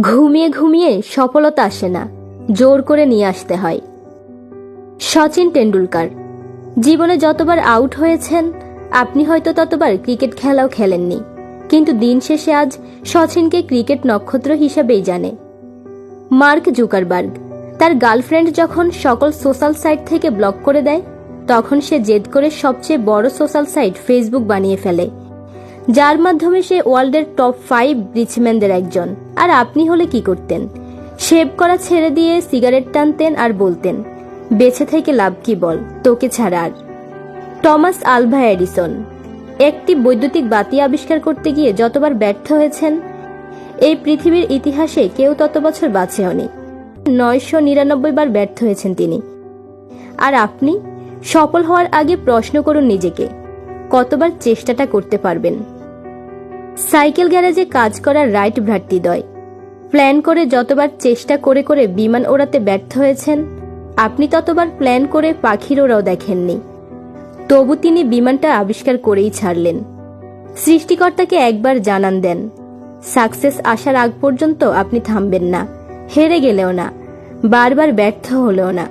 ঘুমিয়ে ঘুমিয়ে সফলতা আসে না, জোর করে নিয়ে আসতে হয়। সচিন টেন্ডুলকার জীবনে যতবার আউট হয়েছেন আপনি হয়তো ততবার ক্রিকেট খেলাও খেলেননি, কিন্তু দিন শেষে আজ সচিনকে ক্রিকেট নক্ষত্র হিসেবেই জানে। মার্ক জুকারবার্গ তার গার্লফ্রেন্ড যখন সকল সোশ্যাল সাইট থেকে ব্লক করে দেয়, তখন সে জেদ করে সবচেয়ে বড় সোশ্যাল সাইট ফেসবুক বানিয়ে ফেলে, যার মাধ্যমে সে ওয়ার্ল্ডের টপ 5 রিচম্যানদের একজন। আর আপনি হলে কি করতেন? শেভ করা ছেড়ে দিয়ে সিগারেট টানতেন আর বলতেন, বেঁচে থেকে লাভ কি বল, তোকে ছাড়া আর। টমাস আলভা এডিসন একটি বৈদ্যুতিক বাতি আবিষ্কার করতে গিয়ে যতবার ব্যর্থ হয়েছেন, এই পৃথিবীর ইতিহাসে কেউ তত বছর বাঁচেওনি। 999 বার ব্যর্থ হয়েছেন তিনি। আর আপনি সফল হওয়ার আগে প্রশ্ন করুন নিজেকে, কতবার চেষ্টাটা করতে পারবেন। সাইকেল গ্যারেজে কাজ করার রাইট ভ্রাতৃদ্বয় প্ল্যান করে যতবার চেষ্টা করে করে বিমান ওড়াতে ব্যর্থ হয়েছেন, আপনি ততবার প্ল্যান করে পাখির ওড়াও দেখেননি। তবু তিনি বিমানটা আবিষ্কার করেই ছাড়লেন। সৃষ্টিকর্তাকে একবার জানান দেন, সাকসেস আসার আগ পর্যন্ত আপনি থামবেন না, হেরে গেলেও না, বারবার ব্যর্থ হলেও না।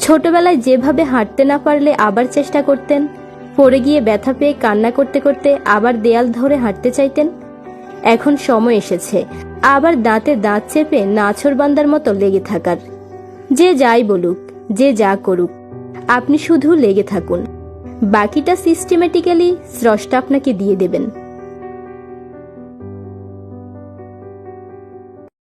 ছোটবেলায় যেভাবে হাঁটতে না পারলে আবার চেষ্টা করতেন, পড়ে গিয়ে ব্যথা পেয়ে কান্না করতে করতে আবার দেয়াল ধরে হাঁটতে চাইতেন, এখন সময় এসেছে আবার দাঁতে দাঁত চেপে নাছোড়বান্দার মতো লেগে থাকার। যে যাই বলুক, যে যা করুক, আপনি শুধু লেগে থাকুন, বাকিটা সিস্টেমেটিক্যালি স্রষ্টা আপনাকে দিয়ে দেবেন।